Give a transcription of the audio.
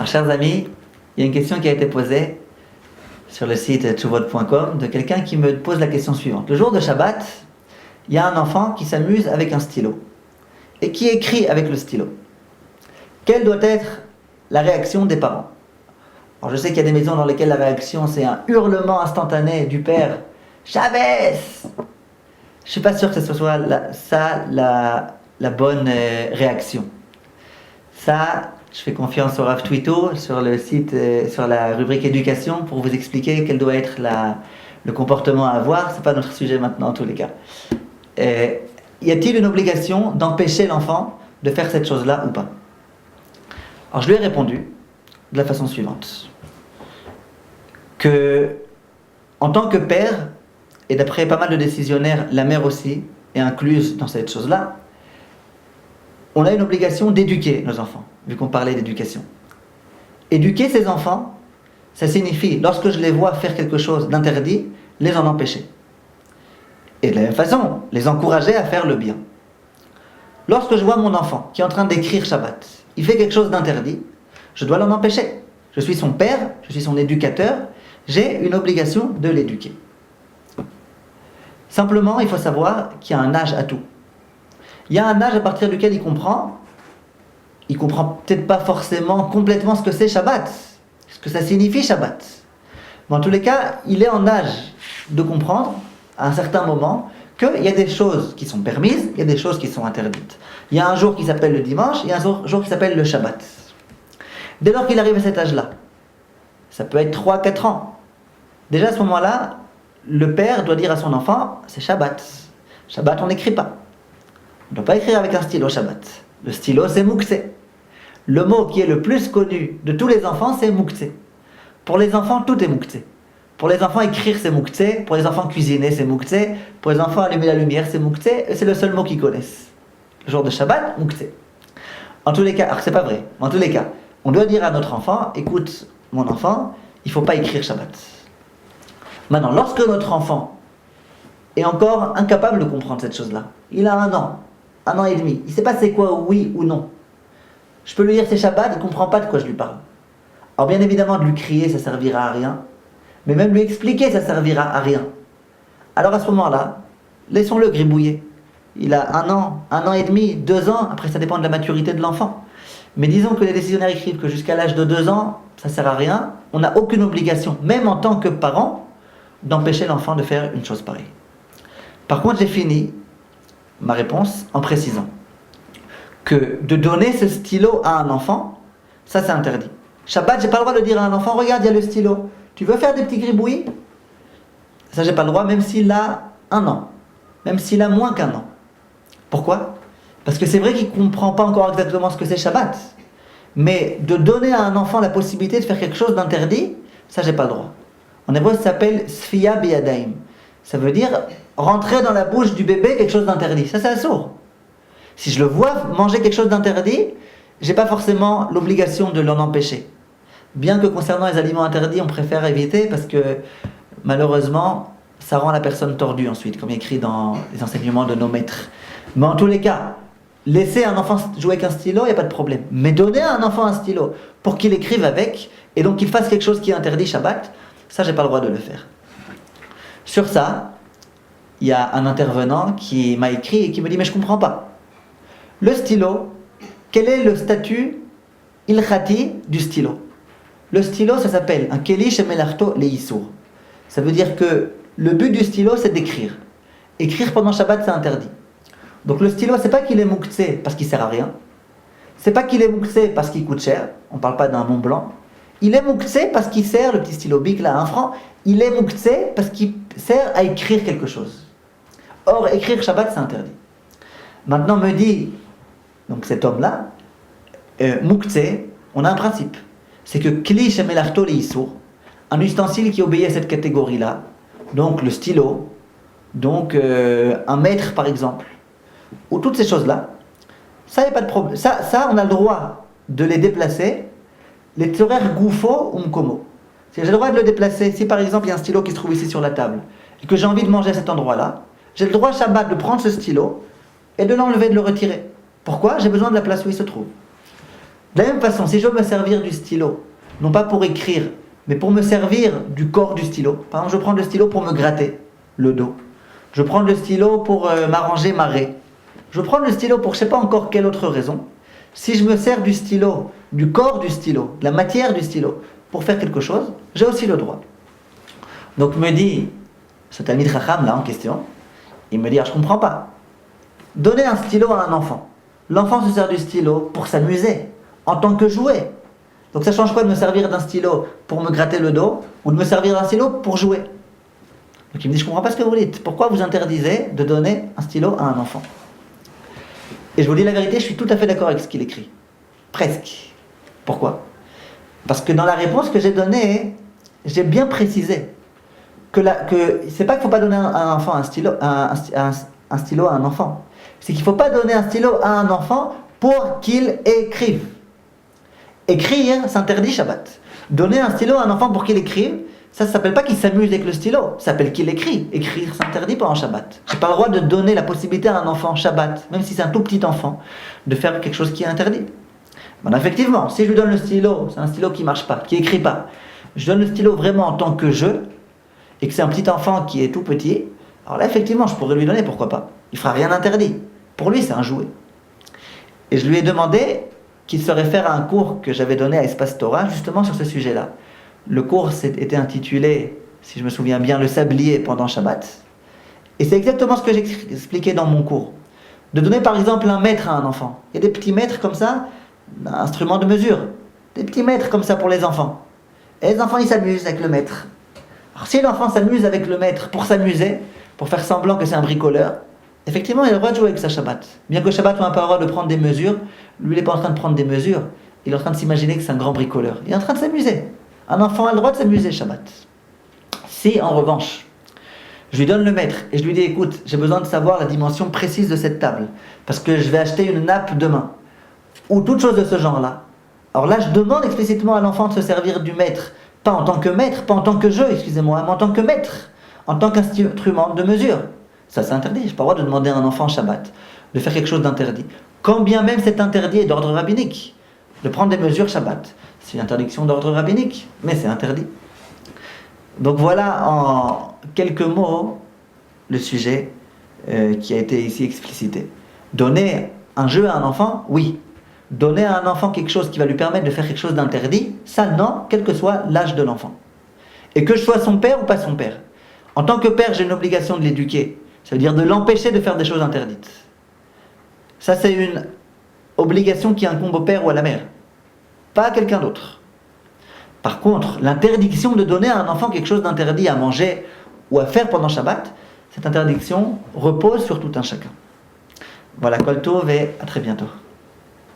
Alors, chers amis, il y a une question qui a été posée sur le site tshuvot.com de quelqu'un qui me pose la question suivante. Le jour de Shabbat, il y a un enfant qui s'amuse avec un stylo et qui écrit avec le stylo. Quelle doit être la réaction des parents? Alors, je sais qu'il y a des maisons dans lesquelles la réaction, c'est un hurlement instantané du père. « Chavez !» Je ne suis pas sûr que ce soit la bonne réaction. Ça, je fais confiance au Rav Twito sur le site, sur la rubrique éducation pour vous expliquer quel doit être le comportement à avoir. Ce n'est pas notre sujet maintenant en tous les cas. Y a-t-il une obligation d'empêcher l'enfant de faire cette chose-là ou pas? Alors je lui ai répondu de la façon suivante. Que, en tant que père, et d'après pas mal de décisionnaires, la mère aussi est incluse dans cette chose-là, on a une obligation d'éduquer nos enfants, vu qu'on parlait d'éducation. Éduquer ses enfants, ça signifie, lorsque je les vois faire quelque chose d'interdit, les en empêcher. Et de la même façon, les encourager à faire le bien. Lorsque je vois mon enfant qui est en train d'écrire Shabbat, il fait quelque chose d'interdit, je dois l'en empêcher. Je suis son père, je suis son éducateur, j'ai une obligation de l'éduquer. Simplement, il faut savoir qu'il y a un âge à tout. Il y a un âge à partir duquel il comprend peut-être pas forcément complètement ce que c'est Shabbat, ce que ça signifie Shabbat. Mais en tous les cas, il est en âge de comprendre, à un certain moment, qu'il y a des choses qui sont permises, il y a des choses qui sont interdites. Il y a un jour qui s'appelle le dimanche, il y a un jour qui s'appelle le Shabbat. Dès lors qu'il arrive à cet âge-là, ça peut être 3-4 ans, déjà à ce moment-là, le père doit dire à son enfant, c'est Shabbat. Shabbat, on n'écrit pas. On ne doit pas écrire avec un stylo Shabbat. Le stylo, c'est Moukse. Le mot qui est le plus connu de tous les enfants, c'est Moukse. Pour les enfants, tout est Moukse. Pour les enfants, écrire, c'est Moukse. Pour les enfants, cuisiner, c'est Moukse. Pour les enfants, allumer la lumière, c'est Moukse. Et c'est le seul mot qu'ils connaissent. Le jour de Shabbat, Moukse. En tous les cas, alors c'est pas vrai, mais en tous les cas, on doit dire à notre enfant, écoute, mon enfant, il ne faut pas écrire Shabbat. Maintenant, lorsque notre enfant est encore incapable de comprendre cette chose-là, il a 1 an et demi, il ne sait pas c'est quoi oui ou non. Je peux lui dire c'est Shabbat, il ne comprend pas de quoi je lui parle. Alors bien évidemment, de lui crier, ça ne servira à rien, mais même lui expliquer, ça ne servira à rien. Alors à ce moment-là, laissons-le gribouiller. Il a 1 an et demi, 2 ans, après ça dépend de la maturité de l'enfant. Mais disons que les décisionnaires écrivent que jusqu'à l'âge de 2 ans, ça ne sert à rien, on n'a aucune obligation, même en tant que parent, d'empêcher l'enfant de faire une chose pareille. Par contre, j'ai fini ma réponse en précisant que de donner ce stylo à un enfant, ça c'est interdit. Shabbat, j'ai pas le droit de dire à un enfant, regarde, il y a le stylo, tu veux faire des petits gribouillis? Ça j'ai pas le droit, même s'il a 1 an, même s'il a moins qu'1 an. Pourquoi? Parce que c'est vrai qu'il comprend pas encore exactement ce que c'est Shabbat, mais de donner à un enfant la possibilité de faire quelque chose d'interdit, ça j'ai pas le droit. En hébreu, ça s'appelle Sfiya Biyadaim. Ça veut dire rentrer dans la bouche du bébé quelque chose d'interdit. Ça, c'est assourd. Si je le vois manger quelque chose d'interdit, j'ai pas forcément l'obligation de l'en empêcher. Bien que concernant les aliments interdits, on préfère éviter parce que malheureusement, ça rend la personne tordue ensuite, comme écrit dans les enseignements de nos maîtres. Mais en tous les cas, laisser un enfant jouer avec un stylo, il n'y a pas de problème. Mais donner à un enfant un stylo pour qu'il écrive avec, et donc qu'il fasse quelque chose qui est interdit Shabbat, ça, j'ai pas le droit de le faire. Sur ça, il y a un intervenant qui m'a écrit et qui me dit, mais je comprends pas. Le stylo, quel est le statut ilchati du stylo? Le stylo, ça s'appelle un keli shemelarto leisur. Ça veut dire que le but du stylo, c'est d'écrire. Écrire pendant Shabbat, c'est interdit. Donc le stylo, c'est pas qu'il est mouktsé parce qu'il sert à rien. C'est pas qu'il est mouktsé parce qu'il coûte cher. On parle pas d'un Mont Blanc. Il est mouktsé parce qu'il sert, le petit stylo bic là, à 1 franc, il est mouktsé parce qu'il sert à écrire quelque chose. Or, écrire Shabbat, c'est interdit. Maintenant, me dit, donc cet homme-là, mouktsé, on a un principe. C'est que kli shemelarto leisur, un ustensile qui obéit à cette catégorie-là, donc le stylo, donc un mètre par exemple, ou toutes ces choses-là, ça, il n'y a pas de problème. Ça, on a le droit de les déplacer. Les tzorer goufo ou mkomo. Si j'ai le droit de le déplacer, si par exemple il y a un stylo qui se trouve ici sur la table, et que j'ai envie de manger à cet endroit-là, j'ai le droit Shabbat de prendre ce stylo et de l'enlever, de le retirer. Pourquoi? J'ai besoin de la place où il se trouve. De la même façon, si je veux me servir du stylo, non pas pour écrire, mais pour me servir du corps du stylo. Par exemple, je prends le stylo pour me gratter le dos. Je prends le stylo pour m'arranger ma raie. Je prends le stylo pour je ne sais pas encore quelle autre raison. Si je me sers du stylo, du corps du stylo, de la matière du stylo, pour faire quelque chose, j'ai aussi le droit. Donc me dit, ce Talmid Chacham là en question, il me dit, alors, je ne comprends pas. Donner un stylo à un enfant. L'enfant se sert du stylo pour s'amuser, en tant que jouet. Donc ça change quoi de me servir d'un stylo pour me gratter le dos, ou de me servir d'un stylo pour jouer? Donc il me dit, je ne comprends pas ce que vous dites. Pourquoi vous interdisez de donner un stylo à un enfant? Et je vous dis la vérité, je suis tout à fait d'accord avec ce qu'il écrit. Presque. Pourquoi? Parce que dans la réponse que j'ai donnée, j'ai bien précisé que c'est pas qu'il ne faut pas donner à un enfant un stylo à un enfant. C'est qu'il ne faut pas donner un stylo à un enfant pour qu'il écrive. Écrire s'interdit Shabbat. Donner un stylo à un enfant pour qu'il écrive, ça ne s'appelle pas qu'il s'amuse avec le stylo, ça s'appelle qu'il écrit. Écrire s'interdit pas en Shabbat. Je n'ai pas le droit de donner la possibilité à un enfant Shabbat, même si c'est un tout petit enfant, de faire quelque chose qui est interdit. Ben, effectivement, si je lui donne le stylo, c'est un stylo qui ne marche pas, qui n'écrit pas, je donne le stylo vraiment en tant que jeu, et que c'est un petit enfant qui est tout petit, alors là effectivement je pourrais lui donner, pourquoi pas. Il ne fera rien d'interdit. Pour lui c'est un jouet. Et je lui ai demandé qu'il se réfère à un cours que j'avais donné à Espace Torah, justement sur ce sujet-là. Le cours était intitulé, si je me souviens bien, le sablier pendant Shabbat. Et c'est exactement ce que j'ai expliqué dans mon cours. De donner par exemple un mètre à un enfant. Il y a des petits mètres comme ça, un instrument de mesure. Des petits mètres comme ça pour les enfants. Et les enfants ils s'amusent avec le mètre. Alors si l'enfant s'amuse avec le mètre pour s'amuser, pour faire semblant que c'est un bricoleur, effectivement il a le droit de jouer avec sa Shabbat. Bien que Shabbat on n'a pas le droit de prendre des mesures, lui il n'est pas en train de prendre des mesures, il est en train de s'imaginer que c'est un grand bricoleur. Il est en train de s'amuser. Un enfant a le droit de s'amuser Shabbat. Si en revanche, je lui donne le mètre et je lui dis écoute, j'ai besoin de savoir la dimension précise de cette table, parce que je vais acheter une nappe demain, ou toute chose de ce genre-là. Alors là je demande explicitement à l'enfant de se servir du mètre, pas en tant que maître, pas en tant que jeu, excusez-moi, mais en tant que maître, en tant qu'instrument de mesure. Ça c'est interdit, je n'ai pas le droit de demander à un enfant Shabbat de faire quelque chose d'interdit. Quand bien même cet interdit est d'ordre rabbinique, de prendre des mesures Shabbat. C'est une interdiction d'ordre rabbinique, mais c'est interdit. Donc voilà en quelques mots le sujet qui a été ici explicité. Donner un jeu à un enfant, oui. Donner à un enfant quelque chose qui va lui permettre de faire quelque chose d'interdit, ça non, quel que soit l'âge de l'enfant. Et que je sois son père ou pas son père. En tant que père, j'ai une obligation de l'éduquer. Ça veut dire de l'empêcher de faire des choses interdites. Ça c'est une obligation qui incombe au père ou à la mère. Pas à quelqu'un d'autre. Par contre, l'interdiction de donner à un enfant quelque chose d'interdit à manger ou à faire pendant Shabbat, cette interdiction repose sur tout un chacun. Voilà, Kol Tov et à très bientôt.